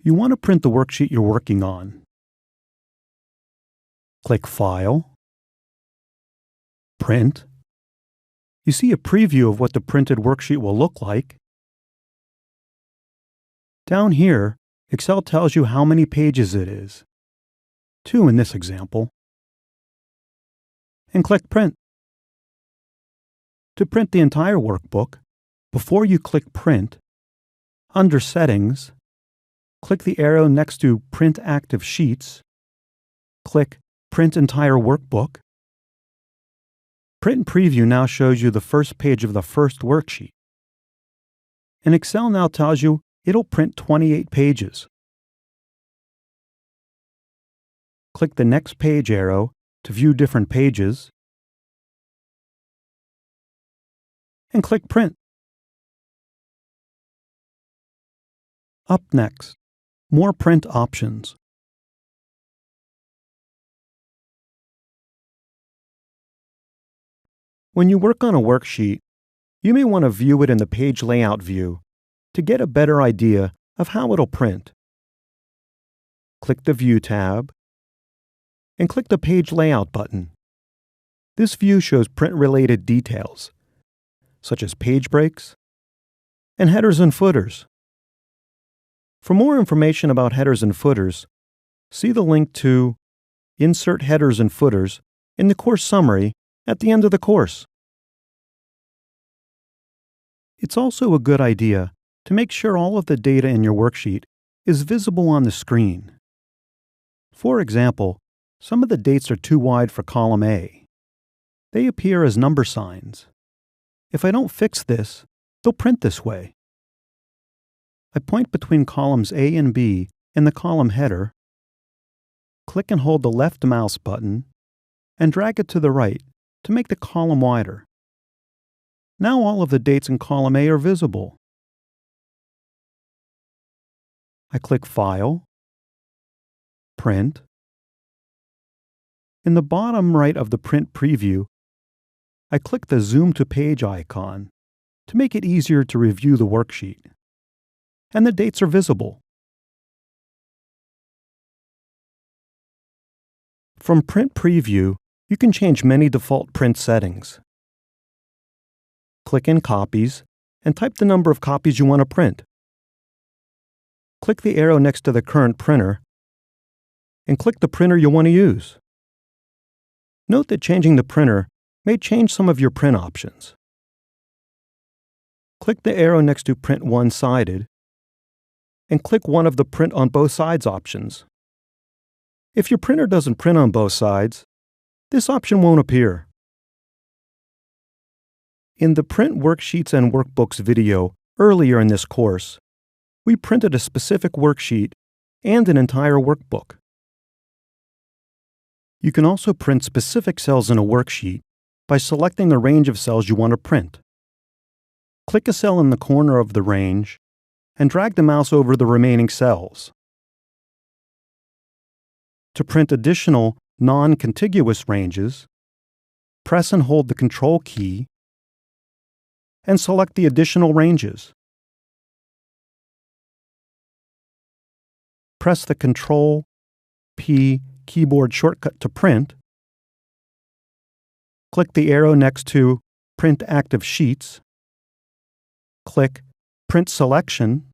You want to print the worksheet you're working on. Click File, Print. You see a preview of what the printed worksheet will look like. Down here, Excel tells you how many pages it is, 2 in this example, and click Print. To print the entire workbook, before you click Print, under Settings, click the arrow next to Print Active Sheets, click Print Entire Workbook. Print Preview now shows you the first page of the first worksheet. And Excel now tells you it'll print 28 pages. Click the Next Page arrow to view different pages, and click Print. Up next, more print options. When you work on a worksheet, you may want to view it in the Page Layout view to get a better idea of how it'll print. Click the View tab and click the Page Layout button. This view shows print-related details, such as page breaks and headers and footers. For more information about headers and footers, see the link to Insert Headers and Footers in the course summary at the end of the course. It's also a good idea to make sure all of the data in your worksheet is visible on the screen. For example, some of the dates are too wide for column A. They appear as number signs. If I don't fix this, they'll print this way. I point between columns A and B in the column header, click and hold the left mouse button, and drag it to the right to make the column wider. Now all of the dates in column A are visible. I click File, Print. In the bottom right of the print preview, I click the Zoom to Page icon to make it easier to review the worksheet. And the dates are visible. From Print Preview, you can change many default print settings. Click in Copies and type the number of copies you want to print. Click the arrow next to the current printer and click the printer you want to use. Note that changing the printer may change some of your print options. Click the arrow next to Print One-Sided and click one of the Print on Both Sides options. If your printer doesn't print on both sides, this option won't appear. In the Print Worksheets and Workbooks video earlier in this course, we printed a specific worksheet and an entire workbook. You can also print specific cells in a worksheet by selecting the range of cells you want to print. Click a cell in the corner of the range and drag the mouse over the remaining cells. To print additional non-contiguous ranges, press and hold the Control key and select the additional ranges. Press the Control-P keyboard shortcut to print. Click the arrow next to Print Active Sheets. Click Print Selection.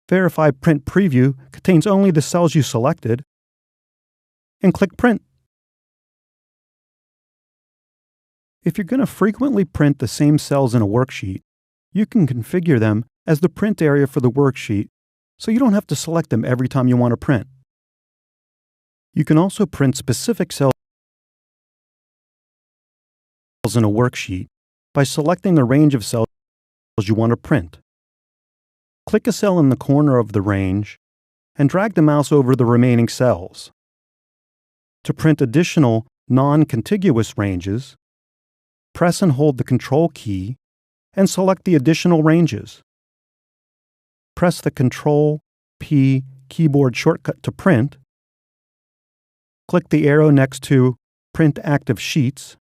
Verify Print Preview contains only the cells you selected, and click Print. If you're going to frequently print the same cells in a worksheet, you can configure them as the print area for the worksheet so you don't have to select them every time you want to print. You can also print specific cells in a worksheet by selecting the range of cells you want to print. Click a cell in the corner of the range and drag the mouse over the remaining cells. To print additional non-contiguous ranges, press and hold the Control key and select the additional ranges. Press the Control-P keyboard shortcut to print. Click the arrow next to Print Active Sheets.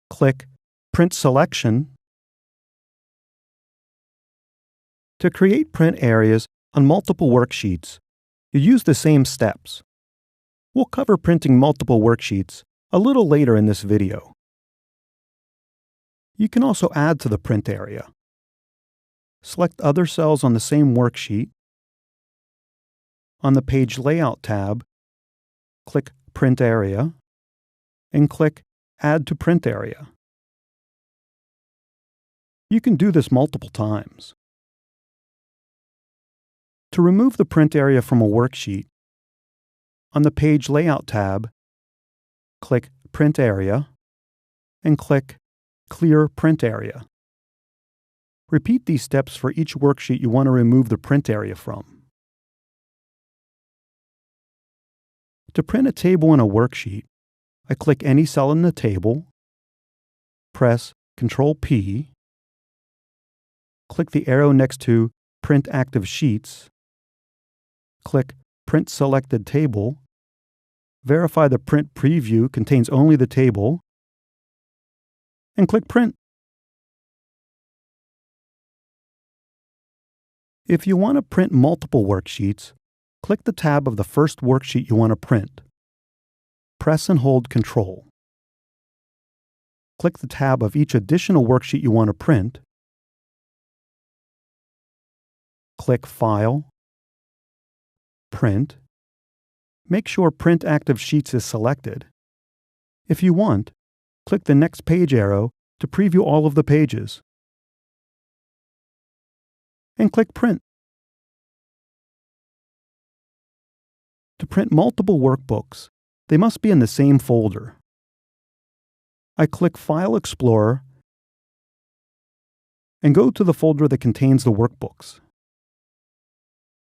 Click Print Selection. To create print areas on multiple worksheets, you use the same steps. We'll cover printing multiple worksheets a little later in this video. You can also add to the print area. Select other cells on the same worksheet. On the Page Layout tab, click Print Area, and click Add to Print Area. You can do this multiple times. To remove the print area from a worksheet, on the Page Layout tab, click Print Area, and click Clear Print Area. Repeat these steps for each worksheet you want to remove the print area from. To print a table in a worksheet, I click any cell in the table, press Ctrl-P, click the arrow next to Print Active Sheets, click Print Selected Table, verify the print preview contains only the table, and click Print. If you want to print multiple worksheets, click the tab of the first worksheet you want to print. Press and hold Ctrl. Click the tab of each additional worksheet you want to print. Click File, Print. Make sure Print Active Sheets is selected. If you want, click the next page arrow to preview all of the pages. And click Print. To print multiple workbooks, they must be in the same folder. I click File Explorer and go to the folder that contains the workbooks.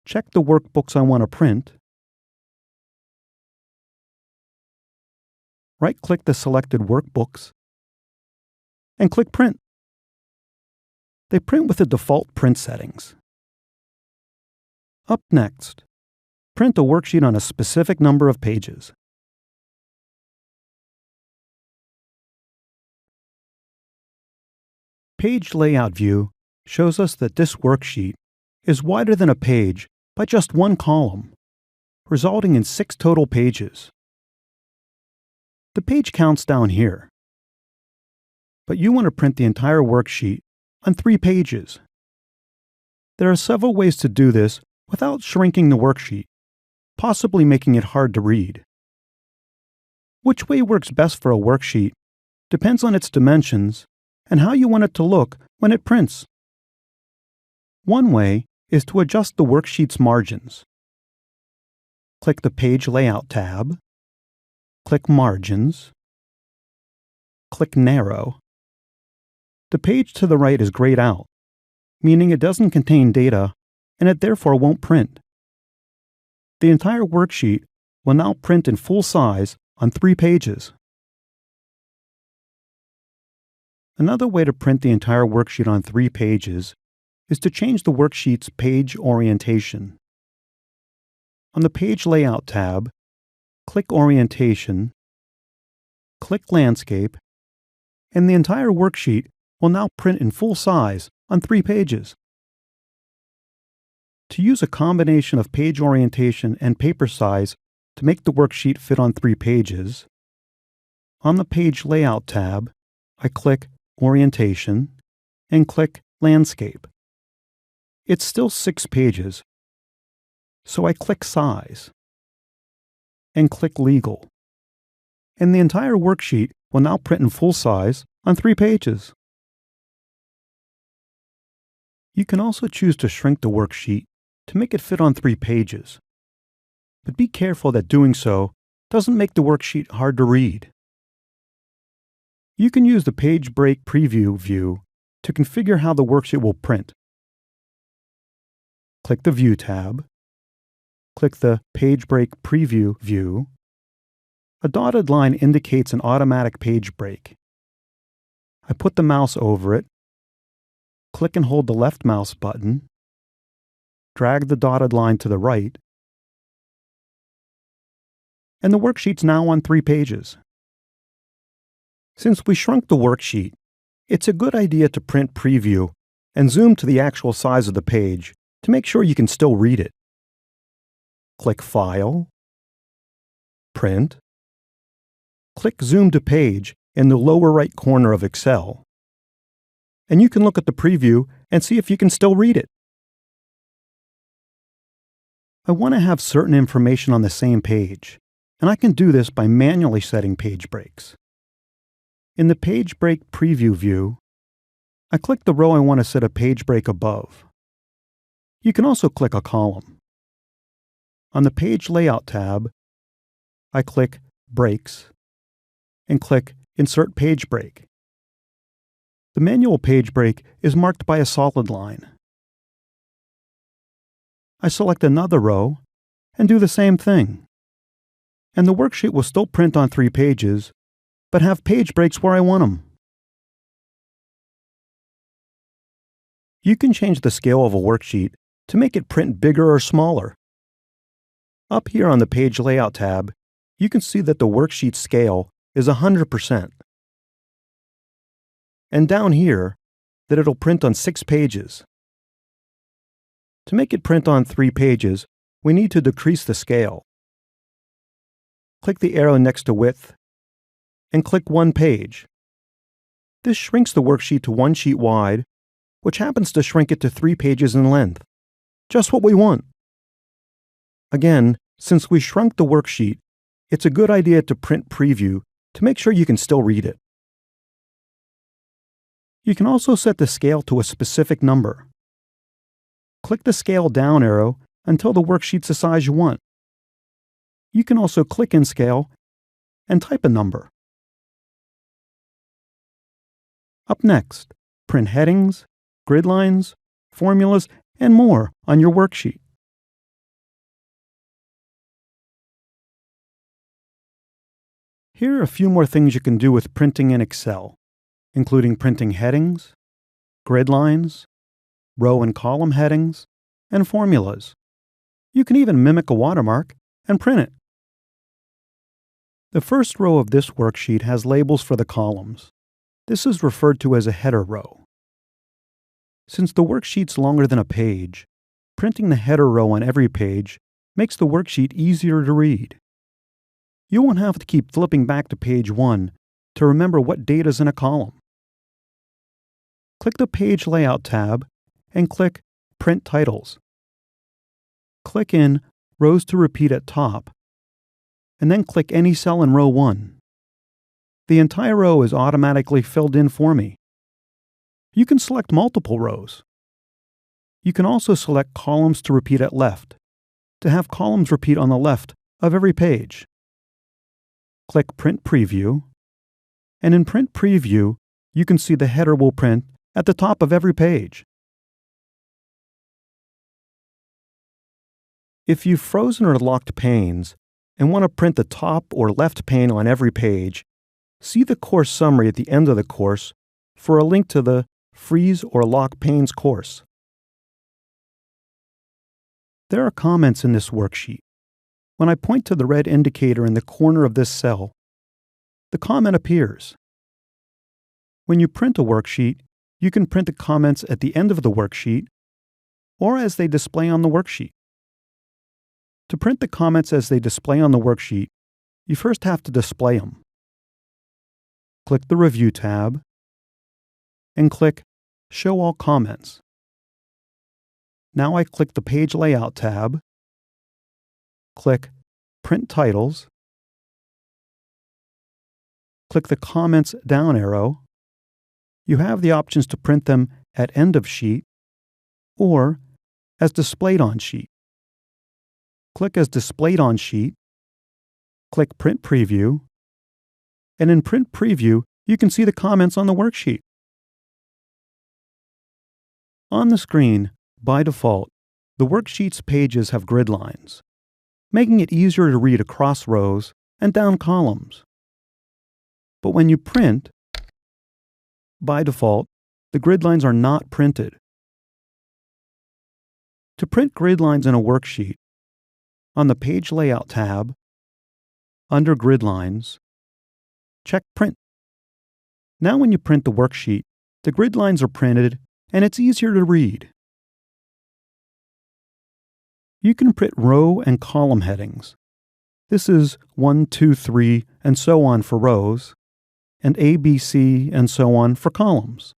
Check the workbooks I want to print. Right-click the selected workbooks and click Print. They print with the default print settings. Up next, print a worksheet on a specific number of pages. Page Layout view shows us that this worksheet is wider than a page by just one column, resulting in 6 total pages. The page count's down here, but you want to print the entire worksheet on 3 pages. There are several ways to do this without shrinking the worksheet, possibly making it hard to read. Which way works best for a worksheet depends on its dimensions and how you want it to look when it prints. One way is to adjust the worksheet's margins. Click the Page Layout tab, click Margins, click Narrow. The page to the right is grayed out, meaning it doesn't contain data and it therefore won't print. The entire worksheet will now print in full size on 3 pages. Another way to print the entire worksheet on 3 pages is to change the worksheet's page orientation. On the Page Layout tab, click Orientation, click Landscape, and the entire worksheet will now print in full size on 3 pages. To use a combination of page orientation and paper size to make the worksheet fit on 3 pages, on the Page Layout tab, I click Orientation and click Landscape. It's still 6 pages, so I click Size and click Legal, and the entire worksheet will now print in full size on 3 pages. You can also choose to shrink the worksheet to make it fit on 3 pages, but be careful that doing so doesn't make the worksheet hard to read. You can use the Page Break Preview view to configure how the worksheet will print. Click the View tab, click the Page Break Preview view. A dotted line indicates an automatic page break. I put the mouse over it, click and hold the left mouse button, drag the dotted line to the right, and the worksheet's now on 3 pages. Since we shrunk the worksheet, it's a good idea to print Preview and zoom to the actual size of the page to make sure you can still read it. Click File, Print, click Zoom to Page in the lower right corner of Excel, and you can look at the preview and see if you can still read it. I want to have certain information on the same page, and I can do this by manually setting page breaks. In the Page Break Preview view, I click the row I want to set a page break above. You can also click a column. On the Page Layout tab, I click Breaks and click Insert Page Break. The manual page break is marked by a solid line. I select another row and do the same thing. And the worksheet will still print on 3 pages, but have page breaks where I want them. You can change the scale of a worksheet to make it print bigger or smaller. Up here on the Page Layout tab, you can see that the worksheet scale is 100%. And down here, that it'll print on 6 pages. To make it print on 3 pages, we need to decrease the scale. Click the arrow next to Width, and click 1 page. This shrinks the worksheet to 1 sheet wide, which happens to shrink it to 3 pages in length. Just what we want. Again, since we shrunk the worksheet, it's a good idea to print Preview to make sure you can still read it. You can also set the scale to a specific number. Click the Scale Down arrow until the worksheet's the size you want. You can also click in Scale and type a number. Up next, print headings, grid lines, formulas, and more on your worksheet. Here are a few more things you can do with printing in Excel, including printing headings, grid lines, row and column headings, and formulas. You can even mimic a watermark and print it. The first row of this worksheet has labels for the columns. This is referred to as a header row. Since the worksheet's longer than a page, printing the header row on every page makes the worksheet easier to read. You won't have to keep flipping back to page 1 to remember what data's in a column. Click the Page Layout tab and click Print Titles. Click in Rows to Repeat at top, and then click any cell in row 1. The entire row is automatically filled in for me. You can select multiple rows. You can also select Columns to Repeat at left, to have columns repeat on the left of every page. Click Print Preview, and in Print Preview, you can see the header will print at the top of every page. If you've frozen or locked panes and want to print the top or left pane on every page, see the course summary at the end of the course for a link to the Freeze or Lock Panes course. There are comments in this worksheet. When I point to the red indicator in the corner of this cell, the comment appears. When you print a worksheet, you can print the comments at the end of the worksheet or as they display on the worksheet. To print the comments as they display on the worksheet, you first have to display them. Click the Review tab and click Show All Comments. Now I click the Page Layout tab, click Print Titles, click the Comments down arrow. You have the options to print them at end of sheet or as displayed on sheet. Click as displayed on sheet, click Print Preview, and in Print Preview, you can see the comments on the worksheet. On the screen, by default, the worksheet's pages have grid lines, making it easier to read across rows and down columns. But when you print, by default, the grid lines are not printed. To print grid lines in a worksheet, on the Page Layout tab, under Grid Lines, check Print. Now when you print the worksheet, the grid lines are printed and it's easier to read. You can print row and column headings. This is 1, 2, 3, and so on for rows, and A, B, C, and so on for columns.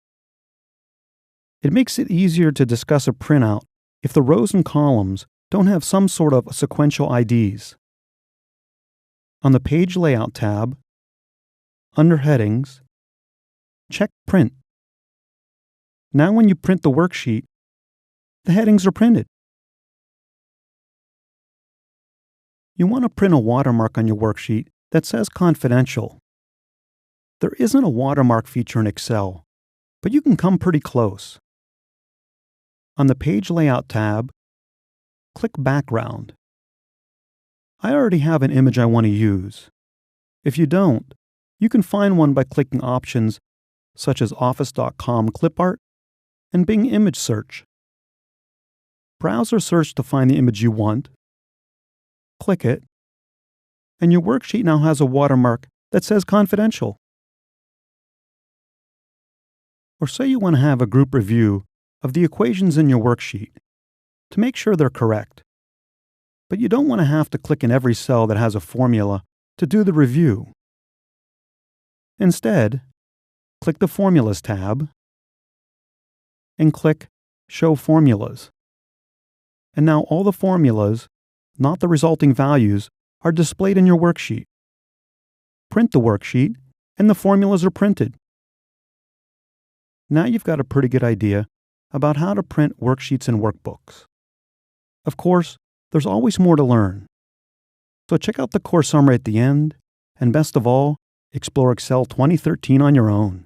It makes it easier to discuss a printout if the rows and columns don't have some sort of sequential IDs. On the Page Layout tab, under Headings, check Print. Now when you print the worksheet, the headings are printed. You want to print a watermark on your worksheet that says Confidential. There isn't a watermark feature in Excel, but you can come pretty close. On the Page Layout tab, click Background. I already have an image I want to use. If you don't, you can find one by clicking options such as Office.com Clip Art and Bing Image Search. Browse or search to find the image you want, click it, and your worksheet now has a watermark that says Confidential. Or say you want to have a group review of the equations in your worksheet to make sure they're correct. But you don't want to have to click in every cell that has a formula to do the review. Instead, click the Formulas tab and click Show Formulas. And now all the formulas, not the resulting values, are displayed in your worksheet. Print the worksheet, and the formulas are printed. Now you've got a pretty good idea about how to print worksheets and workbooks. Of course, there's always more to learn. So check out the course summary at the end, and best of all, explore Excel 2013 on your own.